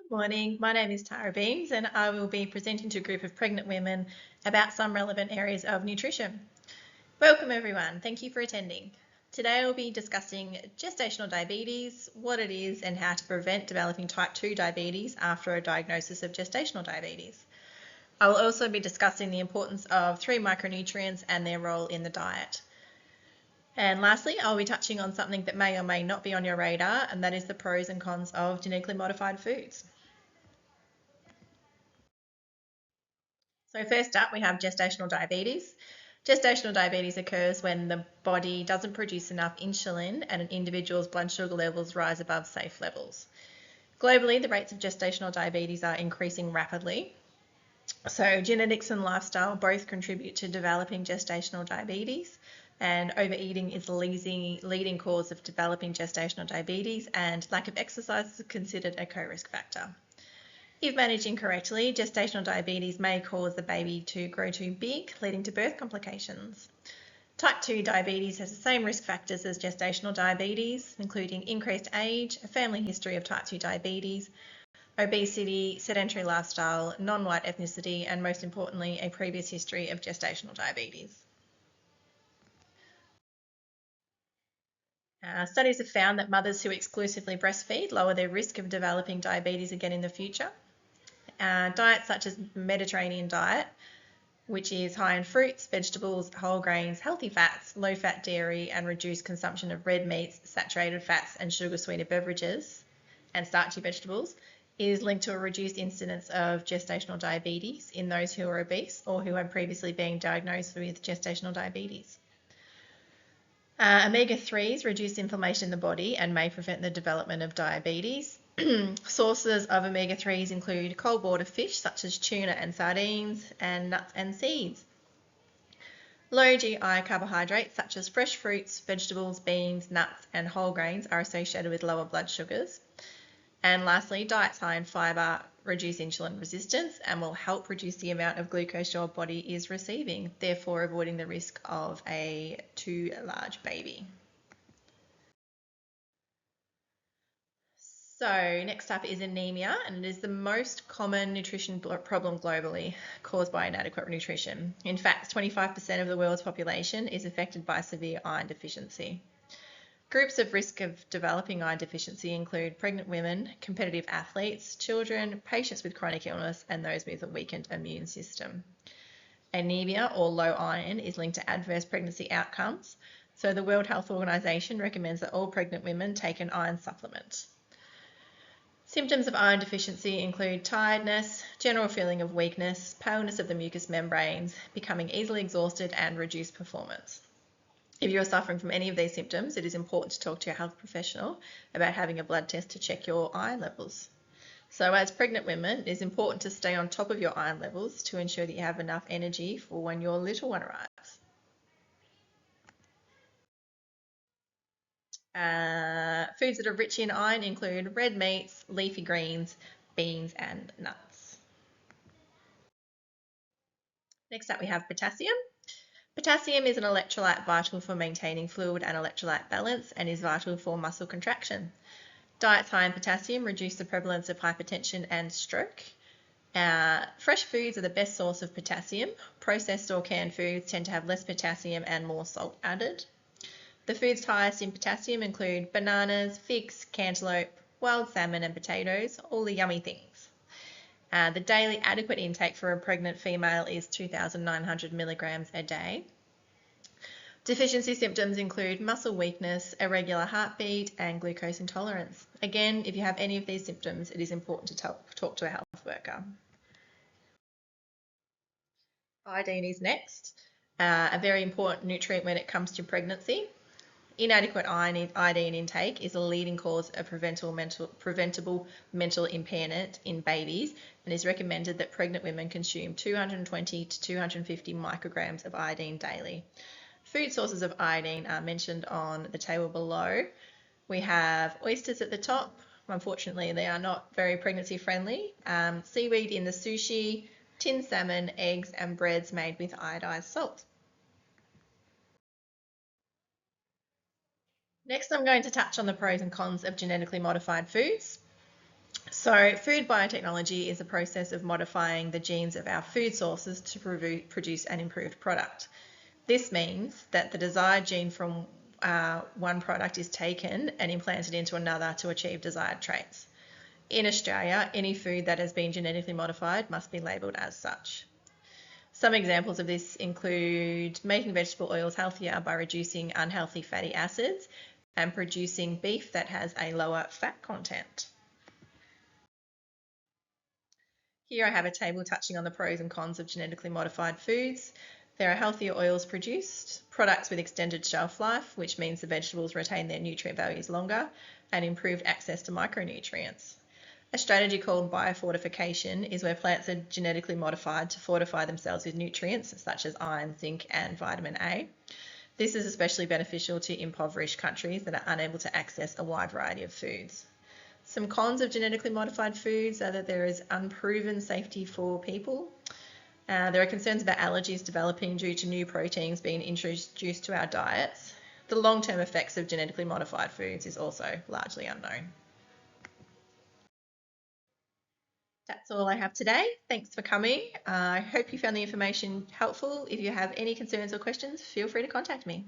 Morning, my name is Tara Beams and I will be presenting to a group of pregnant women about some relevant areas of nutrition. Welcome everyone, thank you for attending. Today I'll be discussing gestational diabetes, what it is and how to prevent developing type 2 diabetes after a diagnosis of gestational diabetes. I will also be discussing the importance of 3 micronutrients and their role in the diet. And lastly, I'll be touching on something that may or may not be on your radar, and that is the pros and cons of genetically modified foods. So first up, we have gestational diabetes. Gestational diabetes occurs when the body doesn't produce enough insulin and an individual's blood sugar levels rise above safe levels. Globally, the rates of gestational diabetes are increasing rapidly. So genetics and lifestyle both contribute to developing gestational diabetes, and overeating is the leading cause of developing gestational diabetes, and lack of exercise is considered a co-risk factor. If managed incorrectly, gestational diabetes may cause the baby to grow too big, leading to birth complications. Type 2 diabetes has the same risk factors as gestational diabetes, including increased age, a family history of type 2 diabetes, obesity, sedentary lifestyle, non-white ethnicity, and most importantly, a previous history of gestational diabetes. Studies have found that mothers who exclusively breastfeed lower their risk of developing diabetes again in the future. Diets such as Mediterranean diet, which is high in fruits, vegetables, whole grains, healthy fats, low-fat dairy, and reduced consumption of red meats, saturated fats, and sugar-sweetened beverages, and starchy vegetables, is linked to a reduced incidence of gestational diabetes in those who are obese or who have previously been diagnosed with gestational diabetes. Omega-3s reduce inflammation in the body and may prevent the development of diabetes. Sources of omega-3s include cold water fish such as tuna and sardines, and nuts and seeds. Low GI carbohydrates such as fresh fruits, vegetables, beans, nuts and whole grains are associated with lower blood sugars. And lastly, diets high in fibre reduce insulin resistance and will help reduce the amount of glucose your body is receiving, therefore avoiding the risk of a too large baby. So next up is anemia, and it is the most common nutrition problem globally caused by inadequate nutrition. In fact, 25% of the world's population is affected by severe iron deficiency. Groups of risk of developing iron deficiency include pregnant women, competitive athletes, children, patients with chronic illness, and those with a weakened immune system. Anemia or low iron is linked to adverse pregnancy outcomes, so the World Health Organization recommends that all pregnant women take an iron supplement. Symptoms of iron deficiency include tiredness, general feeling of weakness, paleness of the mucous membranes, becoming easily exhausted, and reduced performance. If you are suffering from any of these symptoms, it is important to talk to your health professional about having a blood test to check your iron levels. So as pregnant women, it is important to stay on top of your iron levels to ensure that you have enough energy for when your little one arrives. Foods that are rich in iron include red meats, leafy greens, beans and nuts. Next up we have potassium. Potassium is an electrolyte vital for maintaining fluid and electrolyte balance and is vital for muscle contraction. Diets high in potassium reduce the prevalence of hypertension and stroke. Fresh foods are the best source of potassium. Processed or canned foods tend to have less potassium and more salt added. The foods highest in potassium include bananas, figs, cantaloupe, wild salmon and potatoes, all the yummy things. The daily adequate intake for a pregnant female is 2,900 milligrams a day. Deficiency symptoms include muscle weakness, irregular heartbeat, and glucose intolerance. Again, if you have any of these symptoms, it is important to talk to a health worker. Iodine is next, a very important nutrient when it comes to pregnancy. Inadequate iodine intake is a leading cause of preventable mental impairment in babies, and is recommended that pregnant women consume 220 to 250 micrograms of iodine daily. Food sources of iodine are mentioned on the table below. We have oysters at the top. Unfortunately, they are not very pregnancy friendly. Seaweed in the sushi, tinned salmon, eggs, and breads made with iodized salt. Next, I'm going to touch on the pros and cons of genetically modified foods. So food biotechnology is a process of modifying the genes of our food sources to produce an improved product. This means that the desired gene from one product is taken and implanted into another to achieve desired traits. In Australia, any food that has been genetically modified must be labelled as such. Some examples of this include making vegetable oils healthier by reducing unhealthy fatty acids and producing beef that has a lower fat content. Here I have a table touching on the pros and cons of genetically modified foods. There are healthier oils produced, products with extended shelf life, which means the vegetables retain their nutrient values longer, and improved access to micronutrients. A strategy called biofortification is where plants are genetically modified to fortify themselves with nutrients such as iron, zinc, and vitamin A. This is especially beneficial to impoverished countries that are unable to access a wide variety of foods. Some cons of genetically modified foods are that there is unproven safety for people. There are concerns about allergies developing due to new proteins being introduced to our diets. The long-term effects of genetically modified foods is also largely unknown. That's all I have today. Thanks for coming. I hope you found the information helpful. If you have any concerns or questions, feel free to contact me.